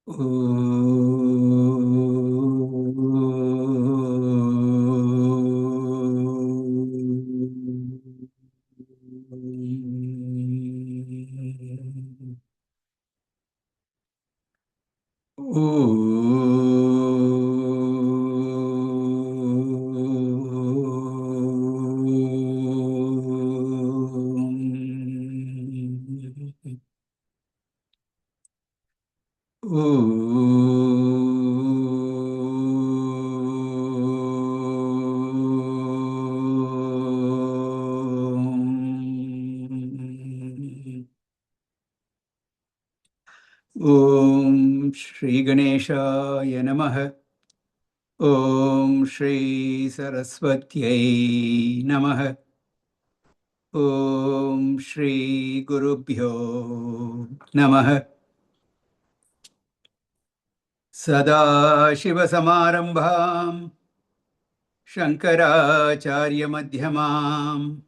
Om Shri Ganeshaya Namaha. Om Shri Saraswatyai Namaha. Om Shri Gurubhyo Namaha. Sada Shiva Samarambham Shankaracharya Madhyamam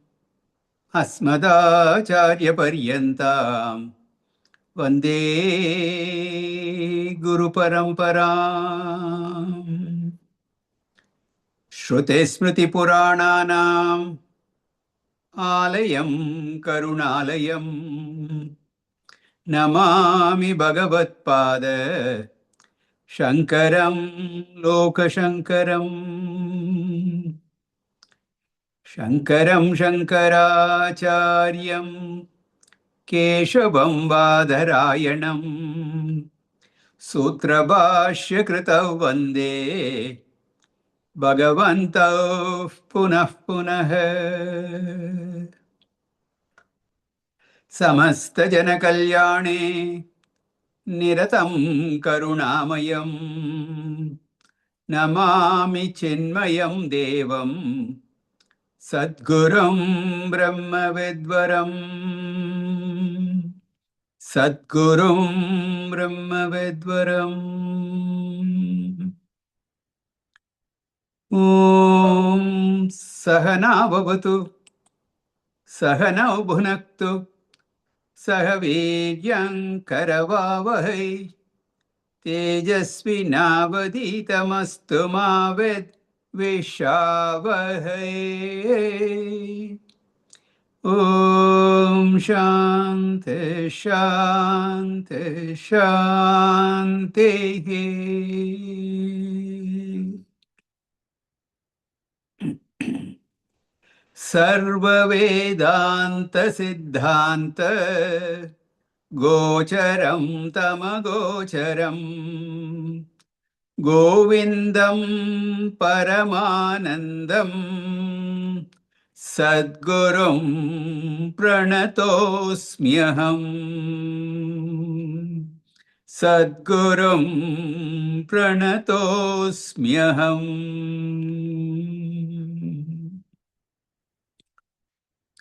Asmadacharya Paryantam Vande Guru Paramparam. Shruti Smriti Purananam Alayam Karunalayam Namami Bhagavatpada Shankaram Lokashankaram. Shankaram Shankaracharyam Keshavam Badharayanam Sutrabhashya Kritav Vande Bhagavantav Punah Punah. Samasta Jana Kalyane Niratam Karunamayam Namami Chinmayam Devam Sadgurum Brahma Vidvaram. Sadgurum Brahma Vidvaram. Om Sahana Bhavatu Sahana Bhunaktu Sahaviryam Karavavahai Tejasvinavaditamastu Mavid Vishavahai. Om Shanti Shanti Shanti. Sarva Vedanta Siddhanta Gocharam Tamagocharam Govindam Paramanandam Sadgurum Pranatosmyaham. Sadgurum Pranatosmyaham.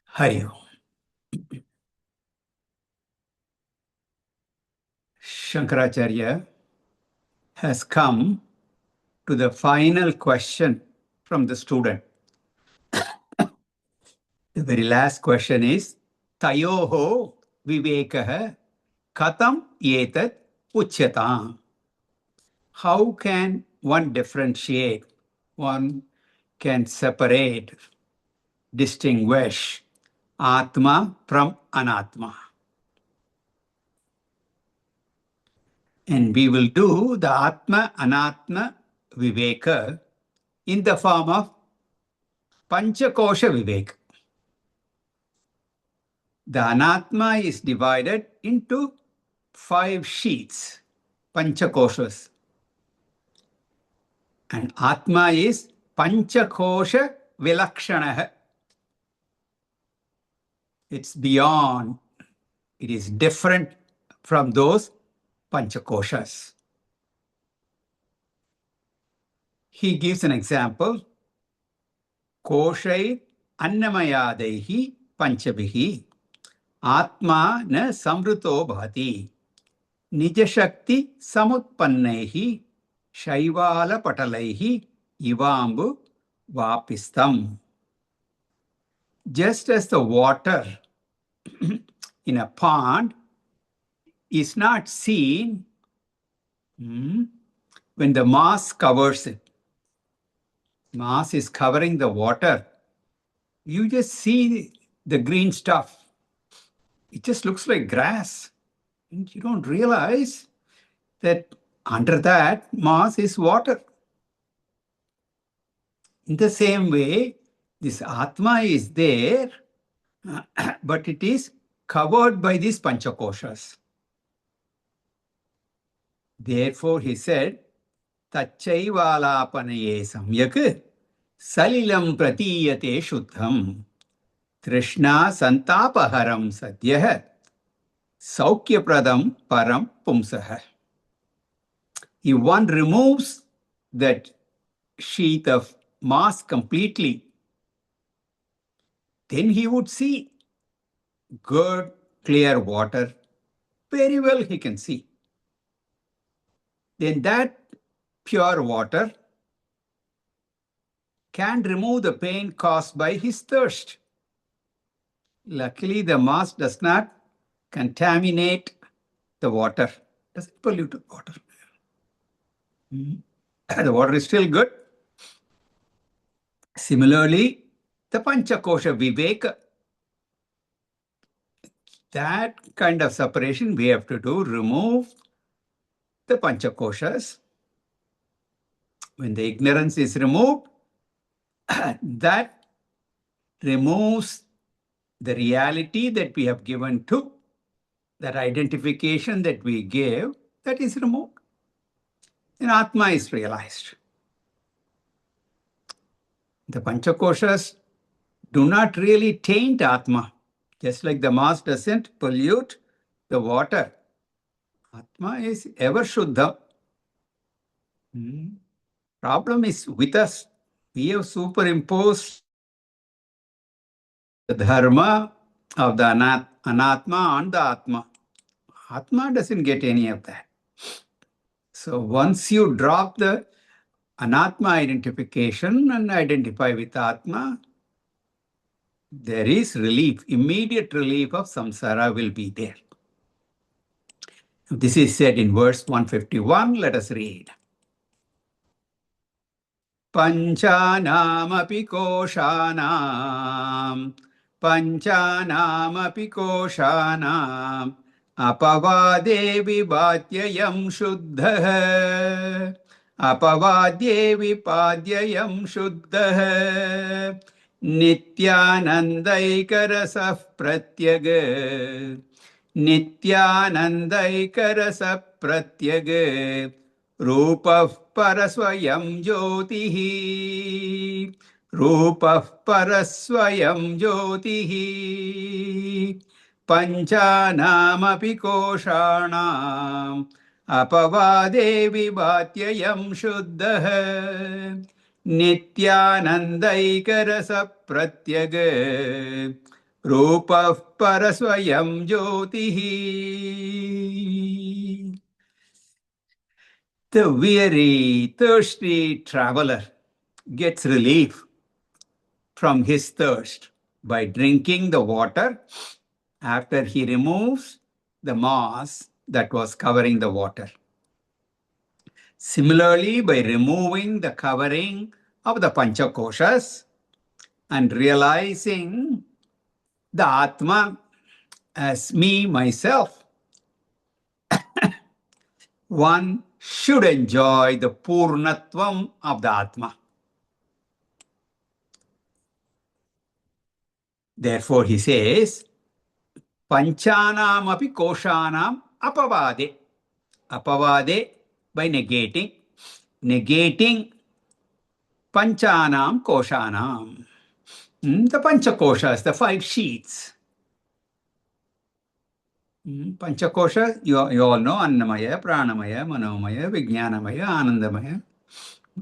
Hari Om. Shankaracharya has come to the final question from the student. The very last question is, Tayoho Vivekaha Katam Yetat Uchyatam. How can one differentiate, one can separate, distinguish Atma from Anatma? And we will do the Atma Anatma Viveka in the form of Panchakosha Viveka. The Anatma is divided into 5 sheets, Panchakoshas. And Atma is Panchakosha Vilakshanaha. It's beyond, it is different from those Panchakoshas. He gives an example. Koshai Annamayadehi Panchabihi Atma na samruto bhati Nijashakti samutpannehi Shaivala patalaihi Ivambu Vapistam. Just as the water in a pond is not seen When the mass covers it, mass is covering the water, you just see the green stuff. It just looks like grass. And you don't realize that under that mass is water. In the same way, this Atma is there, but it is covered by these Panchakoshas. Therefore, he said, Tachaivalapanaye samyak salilam pratiyate shuddham trishna santapaharam sadyah saukyapradam param pumsah. If one removes that sheath of mass completely, then he would see good, clear water. Very well he can see. Then that pure water can remove the pain caused by his thirst. Luckily, the mass does not contaminate the water, doesn't pollute the water. The water is still good. Similarly, the Panchakosha Viveka, that kind of separation we have to do, remove the Panchakoshas. When the ignorance is removed, that removes the reality that we have given to, that identification that we gave, that is removed. Then Atma is realized. The Panchakoshas do not really taint Atma, just like the mass doesn't pollute the water. Atma is ever Shuddha. Problem is with us. We have superimposed the dharma of the anatma on the Atma. Atma doesn't get any of that. So once you drop the anatma identification and identify with Atma, there is relief, immediate relief of samsara will be there. This is said in verse 151. Let us read. Panchanamapi koshanam apavade vibhatyayam shuddhah apavadye vipadyayam shuddhah nityanandaikarasah pratyag nityanandaikarasah pratyag रूपः परस्वयं ज्योतिः रूपः परस्वयं ज्योतिः पञ्चानामपि कोशाणाम् अपवादे विभात्ययं शुद्धः नित्यानन्दैकरसप्रत्यग रूपः परस्वयं ज्योतिः. The weary, thirsty traveler gets relief from his thirst by drinking the water after he removes the mass that was covering the water. Similarly, by removing the covering of the Panchakoshas and realizing the Atma as me, myself, one should enjoy the Purnatvam of the Atma. Therefore, he says, Panchanam api koshanam apavade. Apavade, by negating Panchanam koshanam. The Panchakoshas, the 5 sheets. Panchakosha, you all know, Annamaya, Pranamaya, Manomaya, Vijnanamaya, Anandamaya.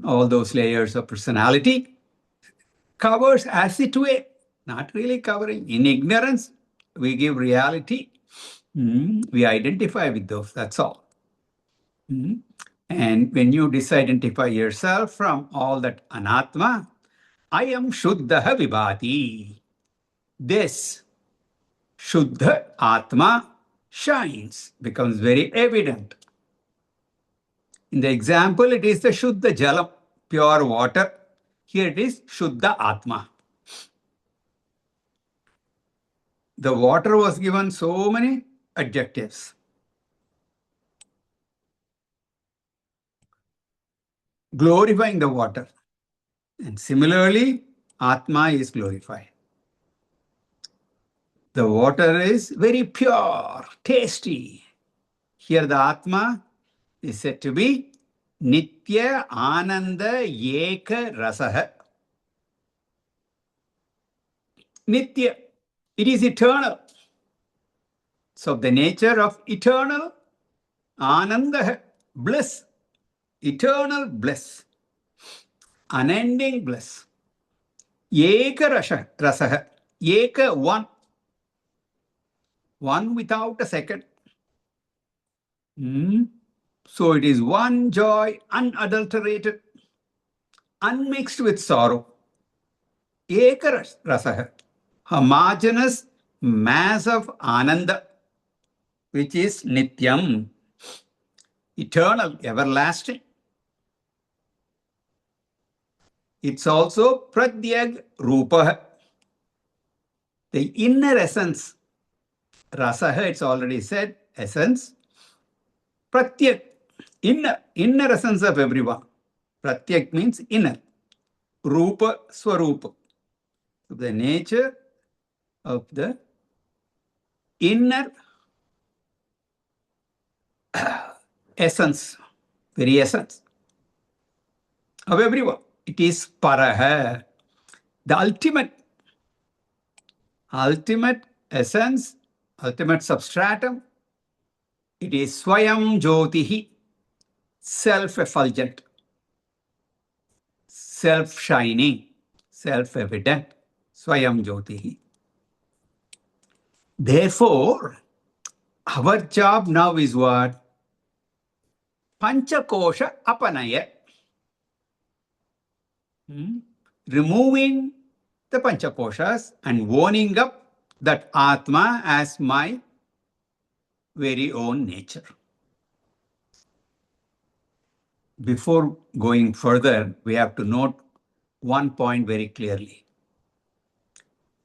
All those layers of personality covers as it were, not really covering. In ignorance, we give reality. We identify with those, that's all. And when you disidentify yourself from all that anatma, I am Shuddha Vibhati. This Shuddha Atma shines, becomes very evident. In the example, it is the Shuddha Jalam, pure water. Here it is Shuddha Atma. The water was given so many adjectives. Glorifying the water. And similarly, Atma is glorified. The water is very pure, tasty. Here the Atma is said to be Nitya Ananda Eka Rasaha. Nitya, it is eternal. So the nature of eternal Ananda, bliss, eternal bliss, unending bliss. Eka Rasaha, Eka one without a second. So it is one joy, unadulterated, unmixed with sorrow. Eka Rasaha, homogeneous mass of Ananda, which is Nityam, eternal, everlasting. It's also Pradyag Rupa, the inner essence. Rasaha, it's already said, essence. Pratyak, inner essence of everyone. Pratyak means inner. Rupa, Swarupa. The nature of the inner essence, very essence of everyone. It is Paraha, the ultimate essence, ultimate substratum. It is Swayam Jyotihi, self-effulgent, self-shining, self-evident, Swayam Jyotihi. Therefore, our job now is what? Panchakosha Apanaya. Removing the Panchakoshas and owning up that Atma as my very own nature. Before going further, we have to note one point very clearly.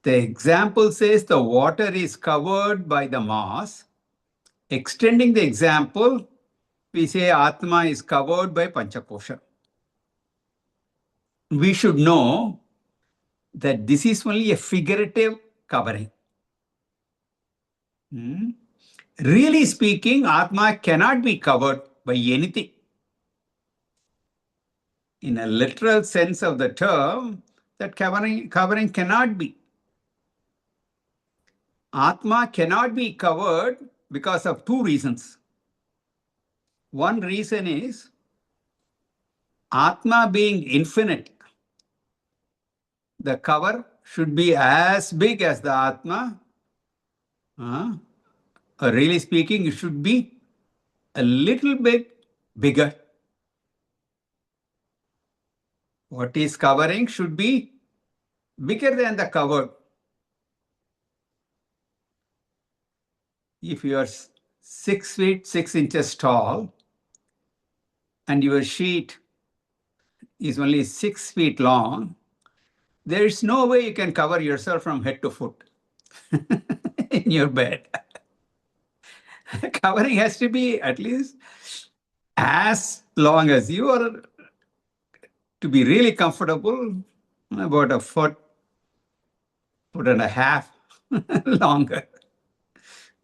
The example says the water is covered by the mass. Extending the example, we say Atma is covered by Panchakosha. We should know that this is only a figurative covering. Really speaking, Atma cannot be covered by anything. In a literal sense of the term, that covering cannot be. Atma cannot be covered because of two reasons. One reason is Atma being infinite. The cover should be as big as the Atma. Really speaking, it should be a little bit bigger. What is covering should be bigger than the cover. If you are 6 feet 6 inches tall and your sheet is only 6 feet long, there is no way you can cover yourself from head to foot in your bed. Covering has to be at least as long as you are, to be really comfortable, about a foot and a half longer.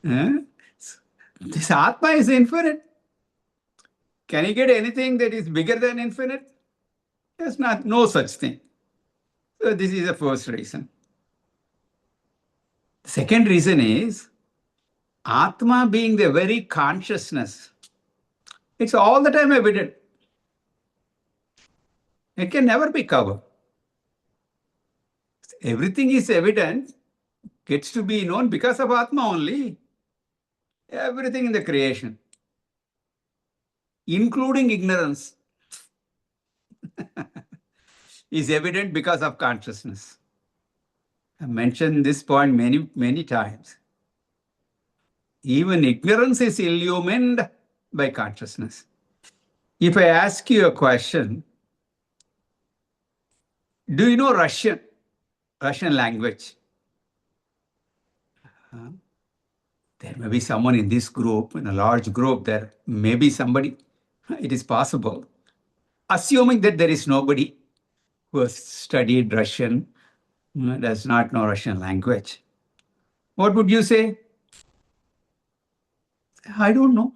This Atma is infinite. Can you get anything that is bigger than infinite? There's no such thing. So this is the first reason. The second reason is Atma being the very consciousness. It's all the time evident. It can never be covered. Everything is evident, gets to be known because of Atma only. Everything in the creation, including ignorance, is evident because of consciousness. I mentioned this point many times. Even ignorance is illumined by consciousness. If I ask you a question, do you know Russian language? There may be someone in this group, in a large group, there may be somebody. It is possible. Assuming that there is nobody who has studied Russian, does not know Russian language, what would you say? I don't know.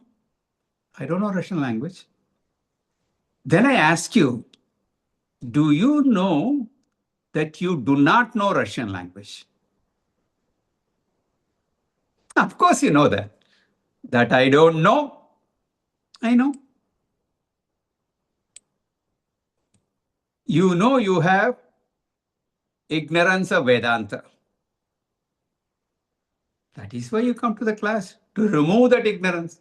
I don't know Russian language. Then I ask you, do you know that you do not know Russian language? Of course, you know that. That I don't know, I know. You know you have ignorance of Vedanta. That is why you come to the class, to remove that ignorance.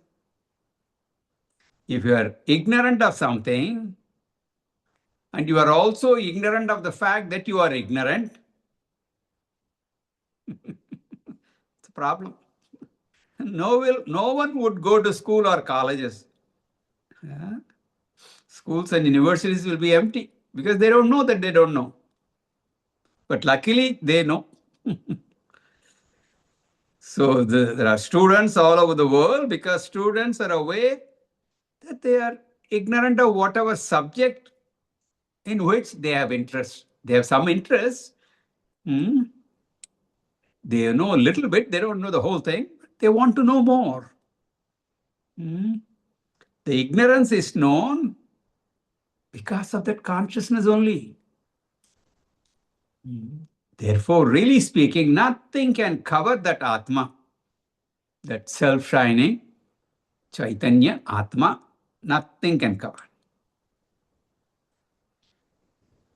If you are ignorant of something, and you are also ignorant of the fact that you are ignorant, it's a problem. No one would go to school or colleges. Yeah. Schools and universities will be empty because they don't know that they don't know. But luckily, they know. So there are students all over the world because students are aware that they are ignorant of whatever subject in which they have interest. They have some interest. They know a little bit. They don't know the whole thing. They want to know more. The ignorance is known because of that consciousness only. Therefore, really speaking, nothing can cover that Atma, that self-shining Chaitanya, Atma, nothing can cover.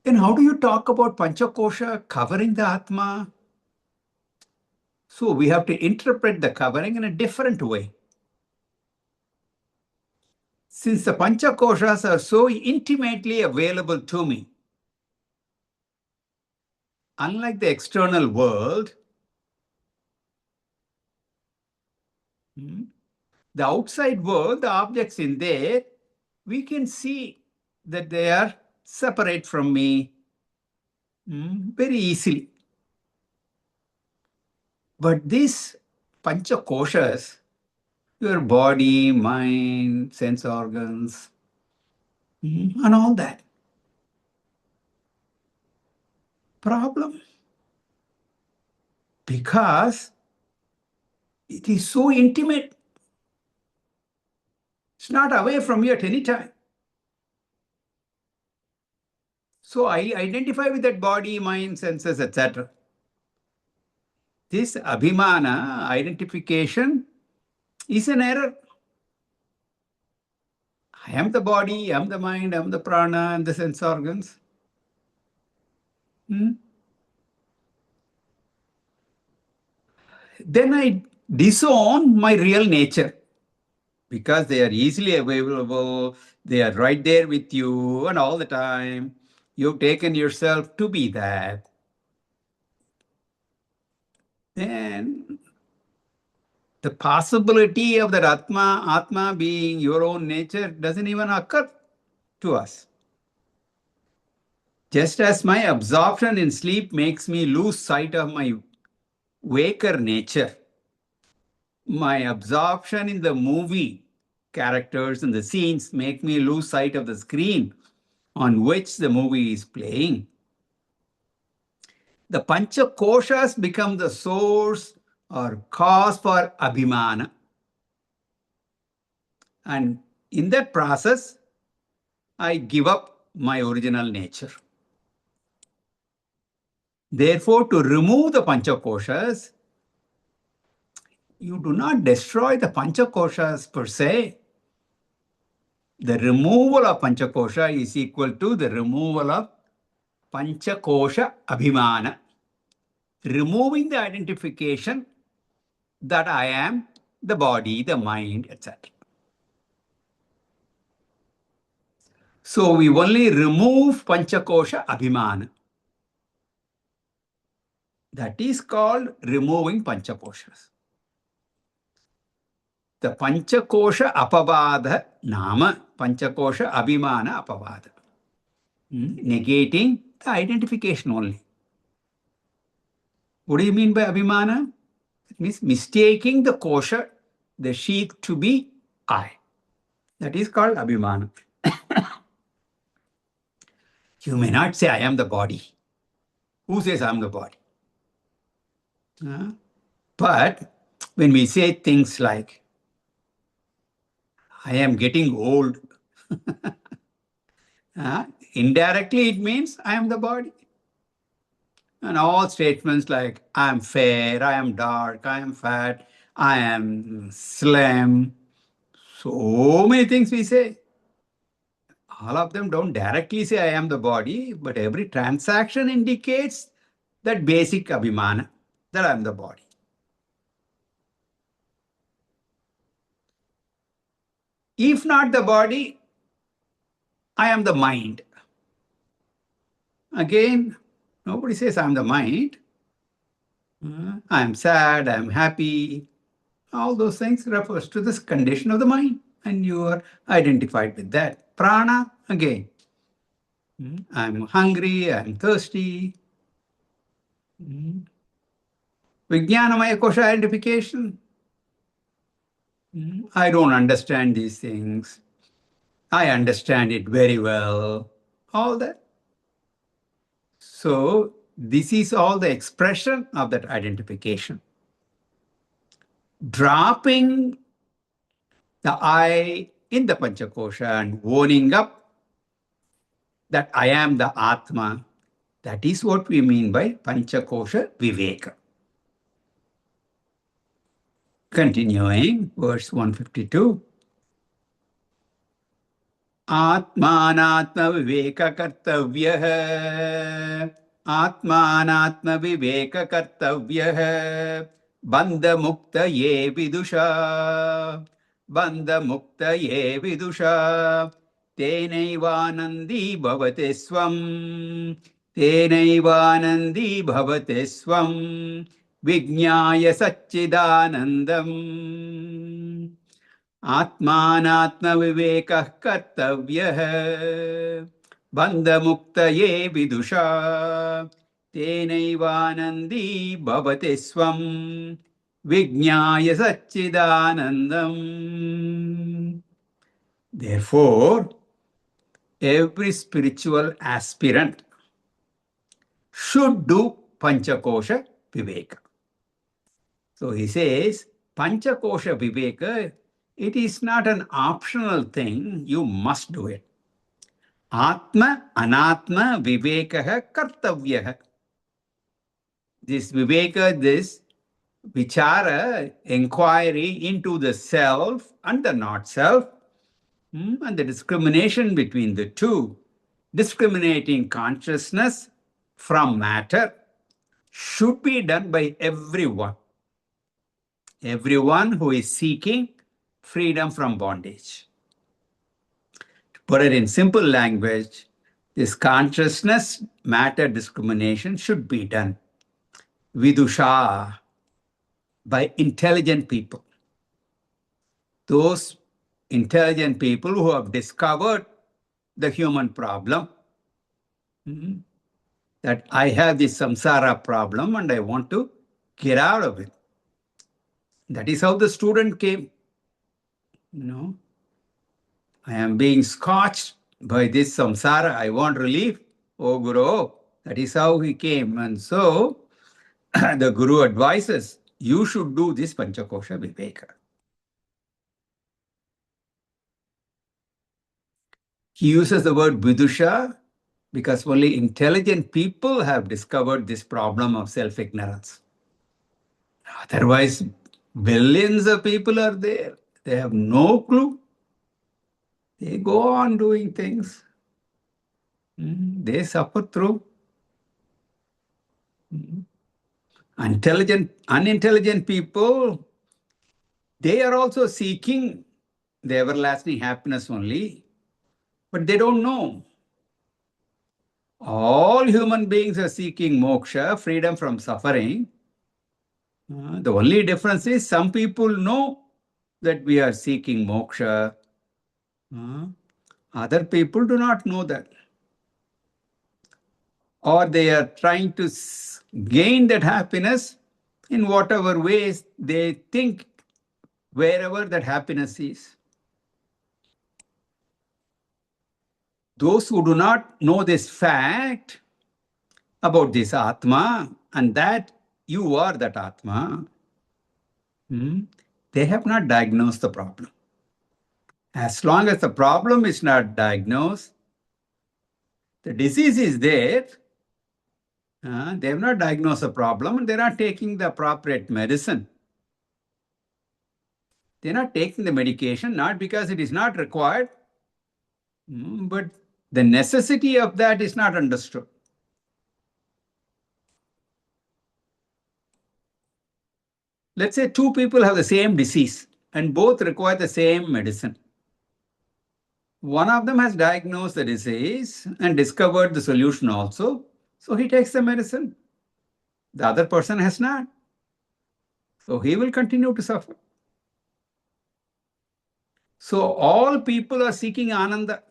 Then how do you talk about Panchakosha covering the Atma? So we have to interpret the covering in a different way. Since the Panchakoshas are so intimately available to me, unlike the external world, the outside world, the objects in there, we can see that they are separate from me very easily. But these Panchakoshas, your body, mind, sense organs, and all that, problem. Because it is so intimate. It's not away from you at any time. So I identify with that body, mind, senses, etc. This abhimana, identification, is an error. I am the body, I am the mind, I am the prana, I am the sense organs. Then I disown my real nature because they are easily available, they are right there with you and all the time. You've taken yourself to be that. Then the possibility of that Atma being your own nature doesn't even occur to us. Just as my absorption in sleep makes me lose sight of my waker nature, my absorption in the movie characters and the scenes make me lose sight of the screen on which the movie is playing. The Panchakoshas become the source or cause for abhimana. And in that process, I give up my original nature. Therefore, to remove the Panchakoshas, you do not destroy the Panchakoshas per se. The removal of Panchakosha is equal to the removal of Panchakosha Abhimana. Removing the identification that I am the body, the mind, etc. So we only remove Panchakosha Abhimana. That is called removing Panchakoshas. the Panchakosha Apavada Nama, Panchakosha Abhimana Apavada. Negating the identification only. What do you mean by Abhimana? It means mistaking the kosha, the sheath, to be I. That is called Abhimana. You may not say I am the body. Who says I am the body? But when we say things like, I am getting old, indirectly it means I am the body. And all statements like, I am fair, I am dark, I am fat, I am slim, so many things we say. All of them don't directly say I am the body, but every transaction indicates that basic abhimana, that I am the body. If not the body, I am the mind. Again, nobody says I am the mind. I am sad, I am happy. All those things refers to this condition of the mind, and you are identified with that. Prana, again. I am hungry, I am thirsty. Vijnanamaya kosha identification. I don't understand these things. I understand it very well. All that. So this is all the expression of that identification. Dropping the I in the Panchakosha and owning up that I am the Atma, that is what we mean by Panchakosha Viveka. Continuing, verse 152. Atmanatma Viveka Kartavyah. Atmanatma Viveka Kartavyah. Bandha Mukta Ye Vidusha. Bandha Mukta Ye Vidusha. Tenaivanandi Bhavate Swam. Tenaivanandi Bhavate Swam. Vijnaya Satchidanandam. Atmanatma Vivekah Kartavyah. Bandha Muktaye Vidusha. Tenaivanandi Bhavate Swam. Vijnaya Satchidanandam. Therefore, every spiritual aspirant should do Panchakosha Viveka. So he says, Panchakosha Viveka, it is not an optional thing, you must do it. Atma, Anatma, Vivekaha, Kartavyah. This Viveka, this Vichara, inquiry into the self and the not self, and the discrimination between the two, discriminating consciousness from matter, should be done by everyone. Everyone who is seeking freedom from bondage. To put it in simple language, this consciousness matter discrimination should be done vidusha, by intelligent people. Those intelligent people who have discovered the human problem, that I have this samsara problem and I want to get out of it. That is how the student came. I am being scorched by this samsara. I want relief. Oh, Guru. That is how he came. And so the Guru advises, you should do this Panchakosha Viveka. He uses the word Vidusha because only intelligent people have discovered this problem of self-ignorance. Otherwise, billions of people are there. They have no clue. They go on doing things. They suffer through. Unintelligent people, they are also seeking the everlasting happiness only, but they don't know. All human beings are seeking moksha, freedom from suffering. The only difference is some people know that we are seeking moksha. Other people do not know that. Or they are trying to gain that happiness in whatever ways they think, wherever that happiness is. Those who do not know this fact about this Atma and that you are that Atma, they have not diagnosed the problem. As long as the problem is not diagnosed, the disease is there. They have not diagnosed the problem and they're not taking the appropriate medicine. They're not taking the medication, not because it is not required, but the necessity of that is not understood. Let's say two people have the same disease and both require the same medicine. One of them has diagnosed the disease and discovered the solution also, so he takes the medicine. The other person has not. So he will continue to suffer. So all people are seeking Ananda.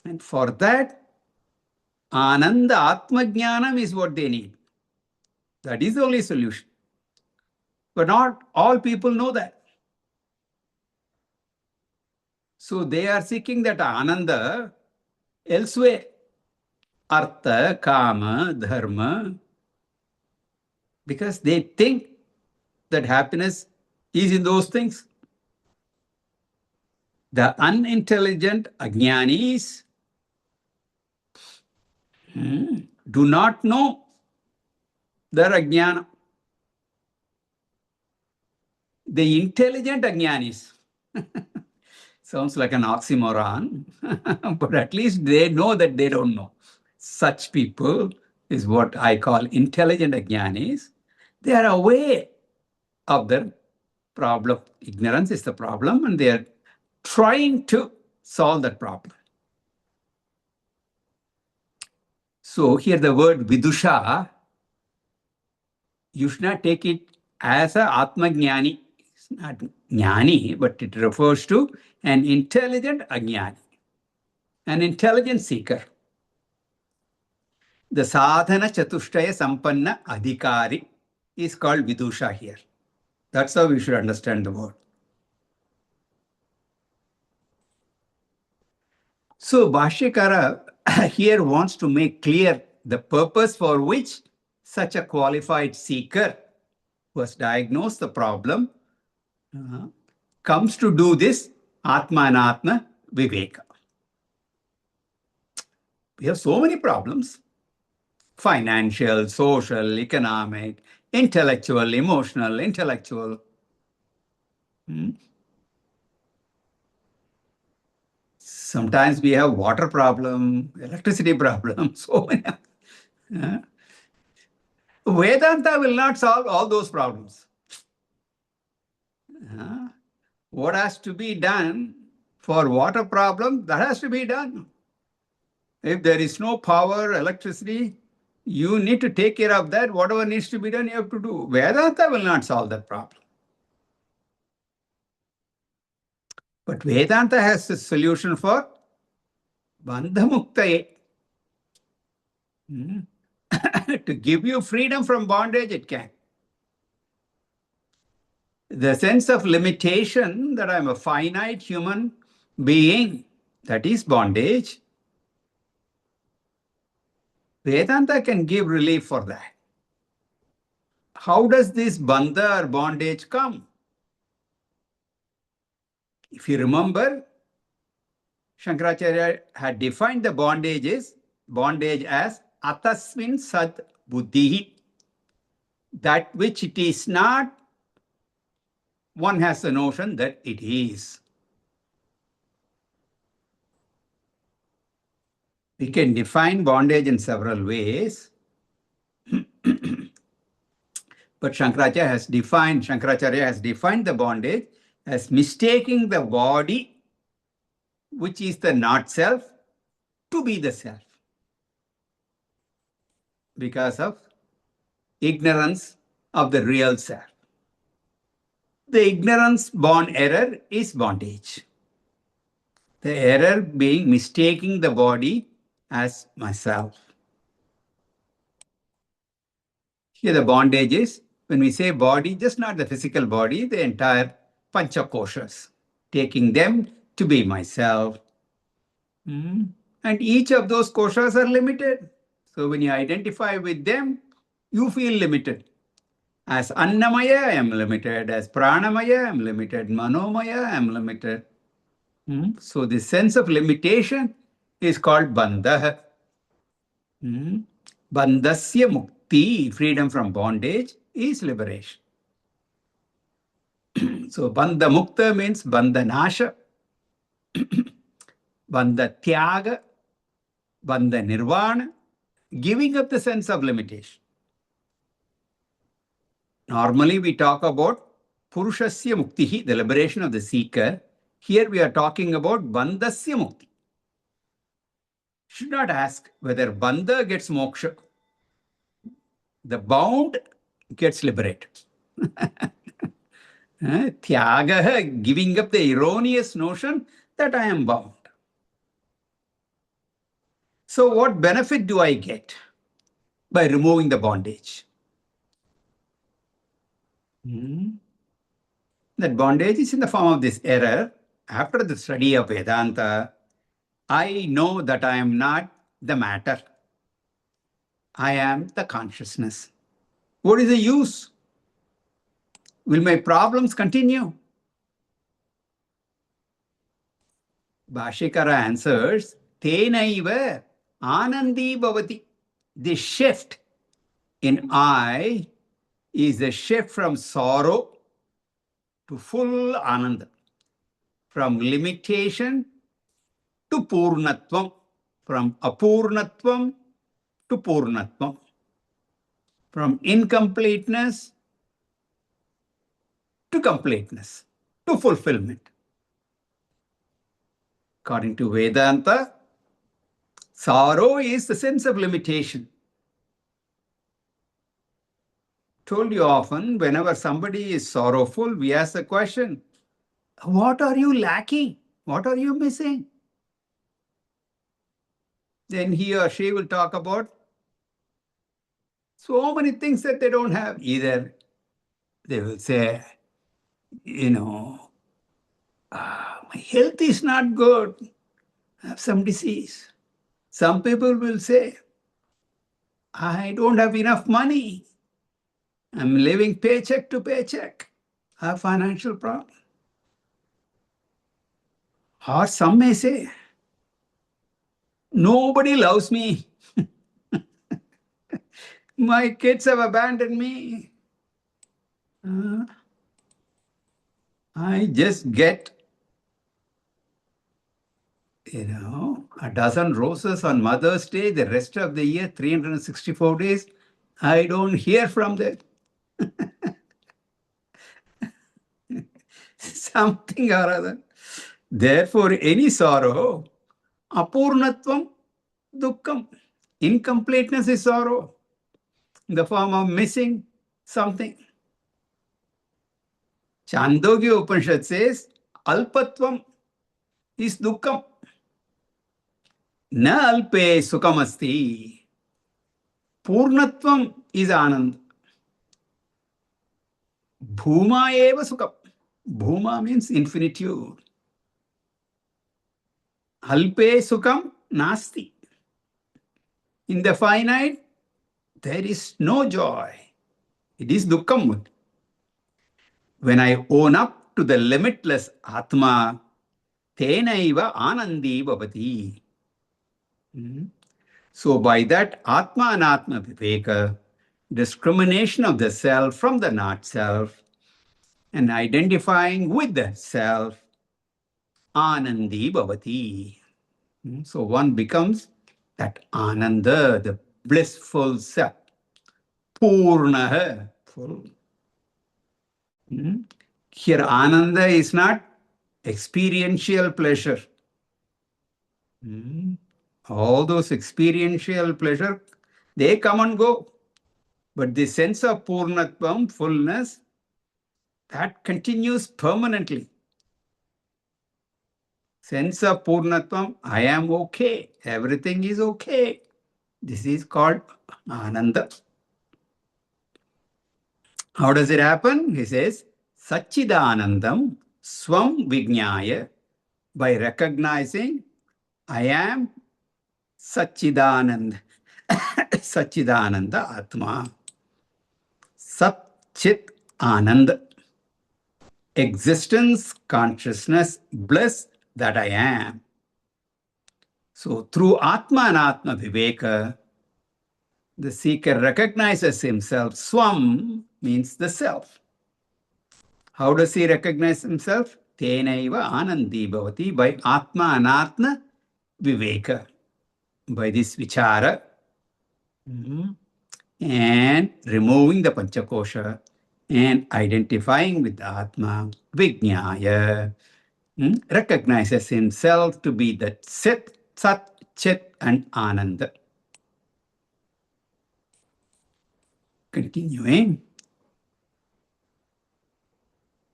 And for that, Ananda, Atma Jnanam is what they need. That is the only solution. But not all people know that. So they are seeking that Ananda elsewhere. Artha, Kama, Dharma. Because they think that happiness is in those things. The unintelligent Ajnanis do not know their Ajnana. The intelligent Ajnanis. Sounds like an oxymoron, but at least they know that they don't know. Such people is what I call intelligent Ajnanis. They are aware of their problem. Ignorance is the problem, and they are trying to solve that problem. So here the word vidusha, you should not take it as a Atma Jnani. It's not Jnani, but it refers to an intelligent Ajnani, an intelligent seeker. The sadhana chatushtaya sampanna adhikari is called vidusha here. That's how we should understand the word. So Bhashyakara here wants to make clear the purpose for which such a qualified seeker who has diagnosed the problem comes to do this Atma Anatma Viveka. We have so many problems: financial, social, economic, intellectual, emotional, intellectual. Sometimes we have water problem, electricity problem, so many. Vedanta will not solve all those problems. What has to be done for water problem, that has to be done. If there is no power, electricity, you need to take care of that. Whatever needs to be done, you have to do. Vedanta will not solve that problem. But Vedanta has a solution for bandhamuktaye. To give you freedom from bondage, it can. The sense of limitation that I'm a finite human being, that is bondage. Vedanta can give relief for that. How does this bandha or bondage come? If you remember, Shankaracharya had defined the bondage as atasmin sad buddhi. That which it is not, one has the notion that it is. We can define bondage in several ways. But Shankaracharya has defined the bondage as mistaking the body, which is the not self, to be the self. Because of ignorance of the real self. The ignorance-born error is bondage. The error being mistaking the body as myself. Here the bondage is, when we say body, just not the physical body, the entire panchakoshas, taking them to be myself. And each of those koshas are limited. So when you identify with them, you feel limited. As Annamaya, I am limited. As Pranamaya, I am limited. Manomaya, I am limited. So the sense of limitation is called bandha. Bandhasya mukti, freedom from bondage, is liberation. So bandha mukta means bandha nasha, bandha tyaga, bandha nirvana, giving up the sense of limitation. Normally we talk about purushasya muktihi, the liberation of the seeker. Here we are talking about bandhasya mukti. Should not ask whether bandha gets moksha. The bound gets liberated. Tyaga, giving up the erroneous notion that I am bound. So what benefit do I get by removing the bondage? That bondage is in the form of this error. After the study of Vedanta, I know that I am not the matter. I am the consciousness. What is the use? Will my problems continue? Bhashikara answers, Tenaiva anandi bhavati. The shift in I is the shift from sorrow to full ananda, from limitation to purnatvam, from apurnatvam to purnatvam, from incompleteness to completeness, to fulfillment. According to Vedanta, sorrow is the sense of limitation. Told you often, whenever somebody is sorrowful, we ask the question, what are you lacking? What are you missing? Then he or she will talk about so many things that they don't have. Either they will say, my health is not good. I have some disease. Some people will say, I don't have enough money. I'm living paycheck to paycheck. I have financial problem. Or some may say, nobody loves me. My kids have abandoned me. I just get, a dozen roses on Mother's Day, the rest of the year, 364 days, I don't hear from them. Something or other. Therefore, any sorrow, apurnatvam, dukkham, incompleteness is sorrow, in the form of missing something. Chandogya Upanishad says, alpatvam is dukkham. Na alpe sukhamasti. Purnatvam is anand. Bhuma eva sukham. Bhuma means infinitude. Alpe sukham nasti. In the finite, there is no joy. It is dukkham. When I own up to the limitless Atma, tenaiva anandi bhavati. So by that Atma and Atma Viveka, discrimination of the self from the not self, and identifying with the self, anandi bhavati. So one becomes that ananda, the blissful self, purnaha, full. Here ananda is not experiential pleasure. All those experiential pleasure, they come and go. But the sense of purnatvam, fullness, that continues permanently. Sense of Purnatvam, I am okay, everything is okay. This is called Ananda. How does it happen? He says, Satchidanandam Swam Vijnaya, by recognizing I am Satchidananda, Satchidananda Atma. Sat Chit Anand, existence, consciousness, bliss that I am. So through Atma and Atma Viveka, the seeker recognizes himself. Swam means the self. How does he recognize himself? Tenaiva anandi bhavati, by Atma Anatma Viveka, by this vichara, and removing the Panchakosha and identifying with the Atma, Vijnaya, recognizes himself to be that Sit, Sat, Chit, and Ananda. Continuing.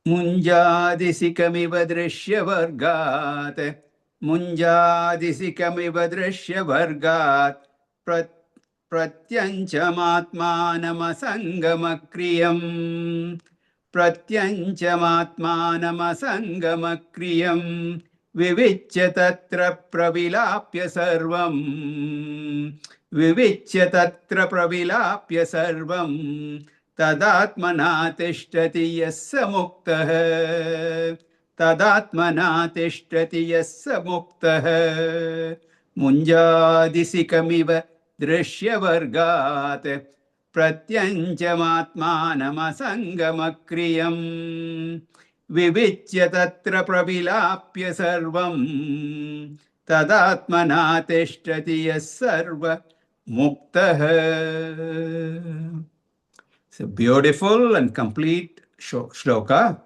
Munjadisikamiv drishyavargat, Munjadisikamiv drishyavargat, Pratyanchamatmanamasangamakryam, Pratyanchamatmanamasangamakryam, Vivichya tatra pravilapya sarvam, Vivichya tatra pravilapya sarvam, Tadatmana tishtati yassa muktaha, Tadatmana tishtati yassa muktaha, Munjadisikamiva drishyavargat, Pratyanchamatmanamasangamakryam, Vivichya tatra pravilapya sarvam, Tadatmana tishtati yassarva muktaha. It's a beautiful and complete shloka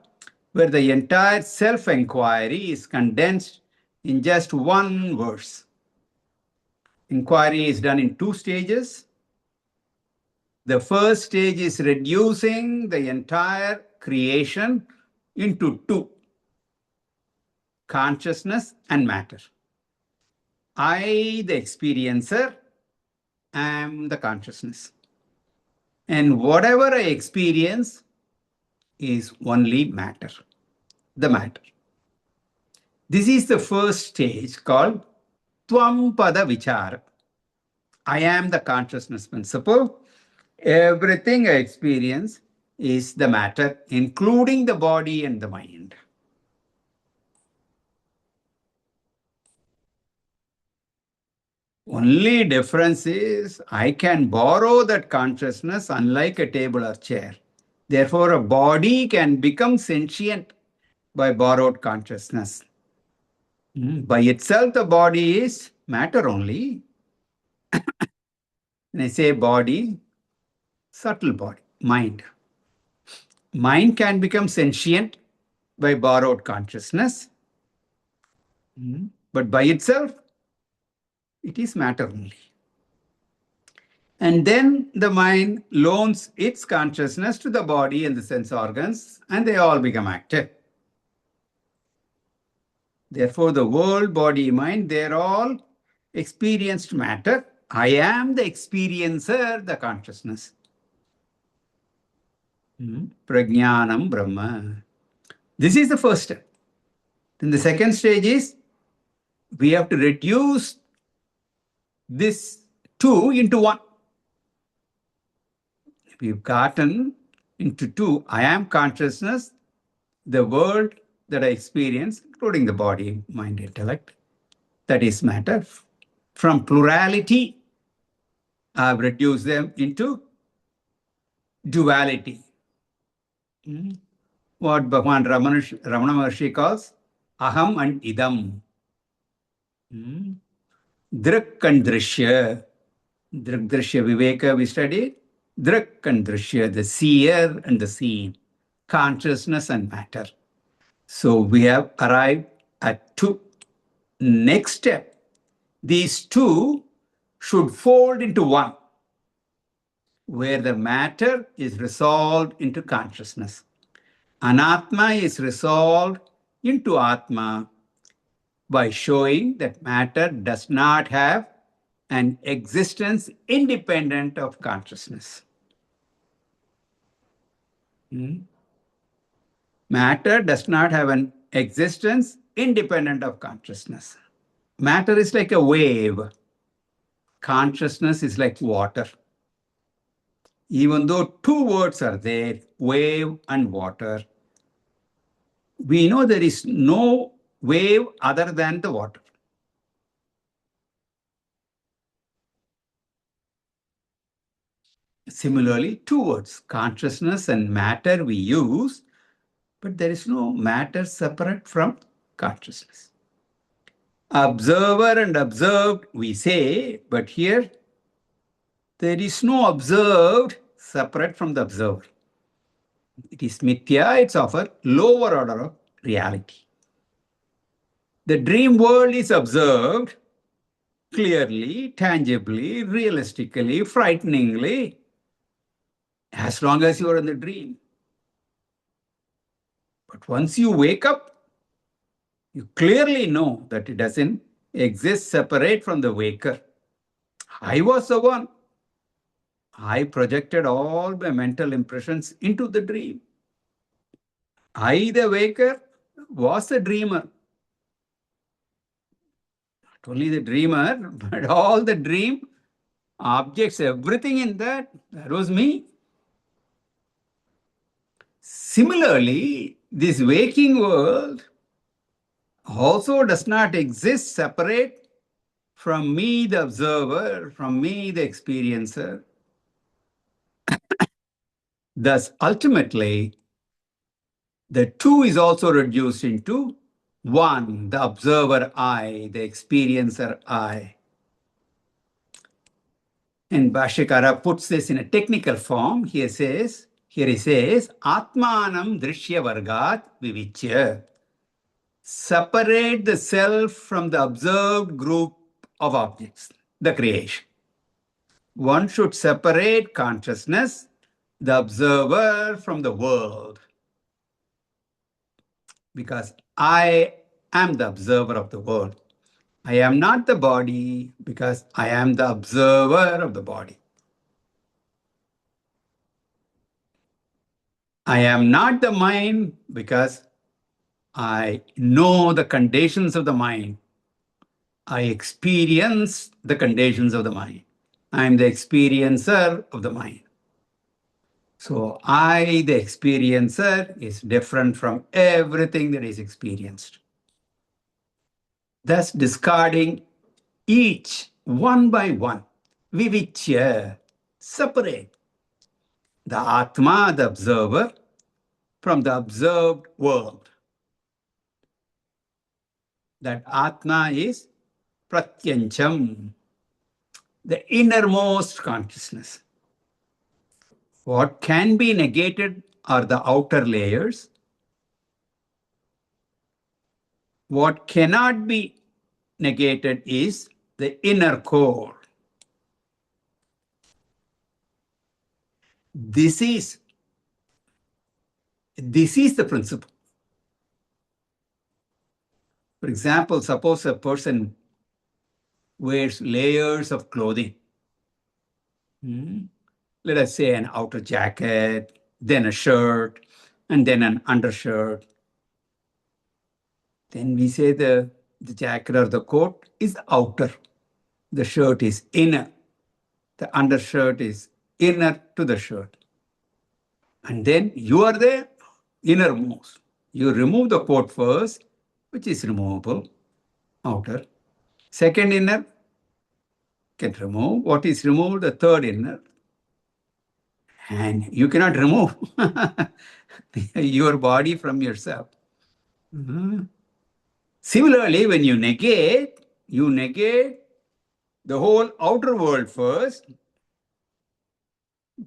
where the entire self-inquiry is condensed in just one verse. Inquiry is done in two stages. The first stage is reducing the entire creation into two: consciousness and matter. I, the experiencer, am the consciousness. And whatever I experience is only matter, the matter. This is the first stage called Tvam Pada Vichara. I am the consciousness principle. Everything I experience is the matter, including the body and the mind. Only difference is I can borrow that consciousness, unlike a table or chair. Therefore, a body can become sentient by borrowed consciousness. By itself, the body is matter only. When I say body, subtle body, mind. Mind can become sentient by borrowed consciousness. But by itself, it is matter only. And then the mind loans its consciousness to the body and the sense organs, and they all become active. Therefore, the world, body, mind, they're all experienced matter. I am the experiencer, the consciousness. Prajnanam Brahma. This is the first step. Then the second stage is we have to reduce this two into one. We've gotten into two. I am consciousness, the world that I experience, including the body, mind, intellect, that is matter. From plurality, I've reduced them into duality. What Bhagavan Ramana Maharshi calls aham and idam. Drik and drishya. Drik drishya viveka we studied. Drik and drishya, the seer and the seen. Consciousness and matter. So we have arrived at two. Next step, these two should fold into one, where the matter is resolved into consciousness. Anatma is resolved into Atma by showing that matter does not have an existence independent of consciousness. Matter does not have an existence independent of consciousness. Matter is like a wave. Consciousness is like water. Even though two words are there, wave and water, we know there is no wave other than the water. Similarly, two words, consciousness and matter, we use, but there is no matter separate from consciousness. Observer and observed, we say, but here there is no observed separate from the observer. It is mithya, it's of a lower order of reality. The dream world is observed clearly, tangibly, realistically, frighteningly, as long as you are in the dream. But once you wake up, you clearly know that it doesn't exist separate from the waker. I was the one. I projected all my mental impressions into the dream. I, the waker, was the dreamer. Not only the dreamer, but all the dream objects, everything in that was me. Similarly, this waking world also does not exist separate from me, the observer, from me, the experiencer. Thus, ultimately, the two is also reduced into one, the observer I, the experiencer I. And Bhashyakara puts this in a technical form. Here he says, Atmanam Drishya Vargat Vivichya. Separate the self from the observed group of objects, the creation. One should separate consciousness, the observer, from the world. Because I am the observer of the world. I am not the body because I am the observer of the body. I am not the mind because I know the conditions of the mind. I experience the conditions of the mind. I am the experiencer of the mind. So I, the experiencer, is different from everything that is experienced. Thus discarding each one by one, vivichya, separate the Atma, the observer, from the observed world. That Atma is pratyancham, the innermost consciousness. What can be negated are the outer layers. What cannot be negated is the inner core. This is the principle. For example, suppose a person wears layers of clothing. Let us say an outer jacket, then a shirt, and then an undershirt. Then we say the jacket or the coat is outer. The shirt is inner. The undershirt is inner to the shirt. And then you are the innermost. You remove the coat first, which is removable, outer. Second inner can remove. What is removed? The third inner. And you cannot remove your body from yourself. Similarly, when you negate the whole outer world first,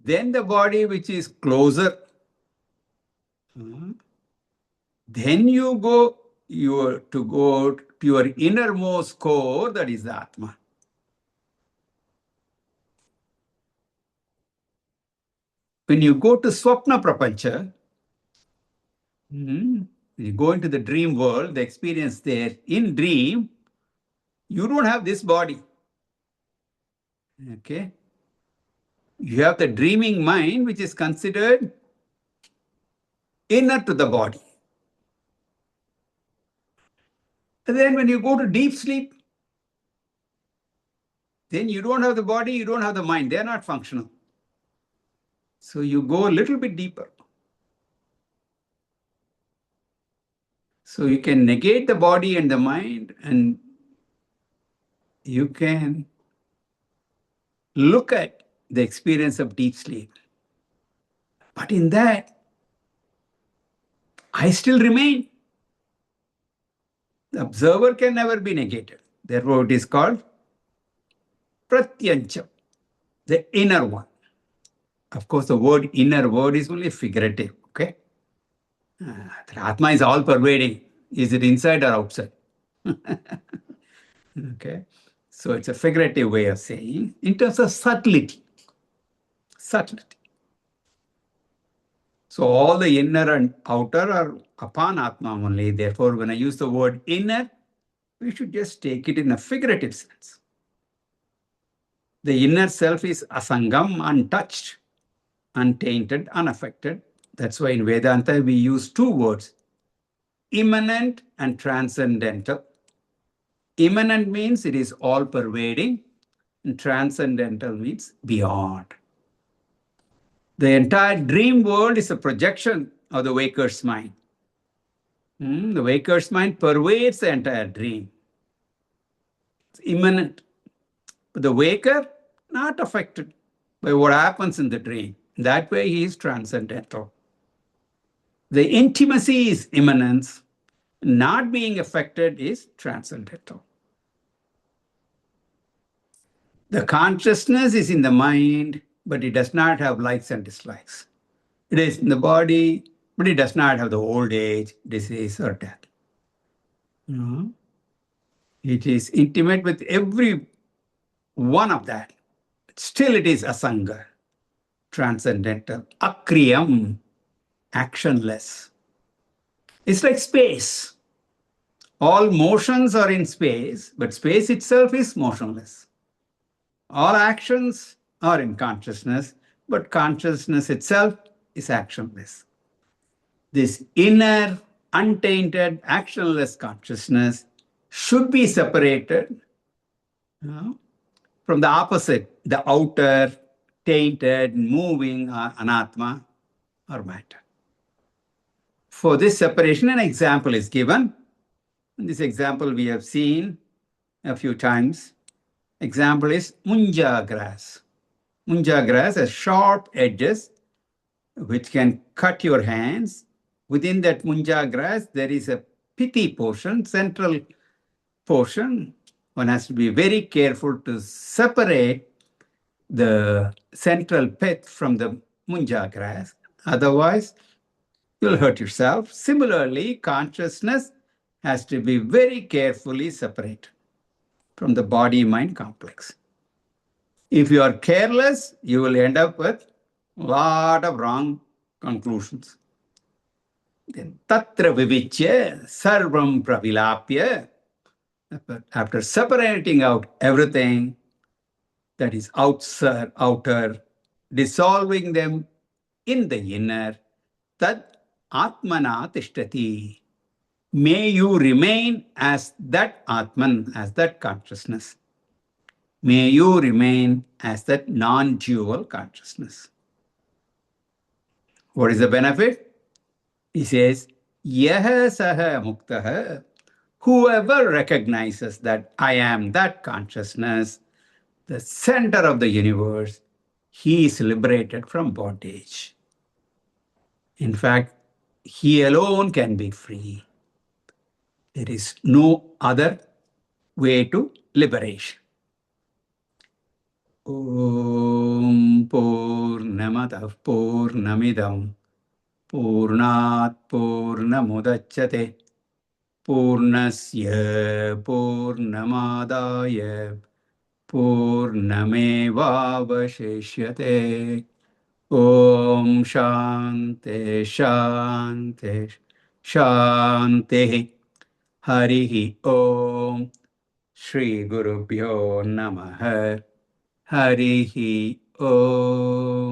then the body which is closer. Then you go to your innermost core, that is the Atma. When you go to Swapna Prapancha, When you go into the dream world, the experience there, in dream, you don't have this body. Okay? You have the dreaming mind, which is considered inner to the body. And then when you go to deep sleep, then you don't have the body, you don't have the mind. They're not functional. So you go a little bit deeper. So you can negate the body and the mind, and you can look at the experience of deep sleep. But in that, I still remain. The observer can never be negated. Therefore, it is called pratyancha, the inner one. Of course, the word inner word is only figurative. Okay? The Atma is all pervading. Is it inside or outside? Okay? So it's a figurative way of saying in terms of subtlety. Subtlety. So all the inner and outer are upon Atma only. Therefore, when I use the word inner, we should just take it in a figurative sense. The inner self is asangam, untouched, untainted, unaffected. That's why in Vedanta we use two words, immanent and transcendental. Immanent means it is all pervading, and transcendental means beyond. The entire dream world is a projection of the waker's mind. The waker's mind pervades the entire dream. It's immanent. But the waker, not affected by what happens in the dream. That way he is transcendental. The intimacy is immanence. Not being affected is transcendental. The consciousness is in the mind, but it does not have likes and dislikes. It is in the body, but it does not have the old age, disease, or death. It is intimate with every one of that. Still it is asanga, transcendental, akriyam, actionless. It's like space. All motions are in space, but space itself is motionless. All actions are in consciousness, but consciousness itself is actionless. This inner, untainted, actionless consciousness should be separated from the opposite, the outer, tainted, moving anatma or matter. For this separation, an example is given. In this example we have seen a few times. Example is munja grass. Munja grass has sharp edges which can cut your hands. Within that munja grass, there is a piti portion, central portion. One has to be very careful to separate the central pith from the munja grass. Otherwise, you'll hurt yourself. Similarly, consciousness has to be very carefully separated from the body-mind complex. If you are careless, you will end up with a lot of wrong conclusions. Then tatra vivichya sarvam pravilapya. After separating out everything that is outer, dissolving them in the inner, tad atmana tishtati. May you remain as that Atman, as that consciousness. May you remain as that non-dual consciousness. What is the benefit? He says, Yaha saha muktaha. Whoever recognizes that I am that consciousness, the center of the universe, he is liberated from bondage. In fact, he alone can be free. There is no other way to liberation. Om Purnamadav Purnamidam Purnat Purnamudachyate Purnasya Purnamadaya Purnamevavashishyate. Om Shanti Shanti Shanti. Harihi Om. Shri Gurubhyo Namaha. Harihi Om.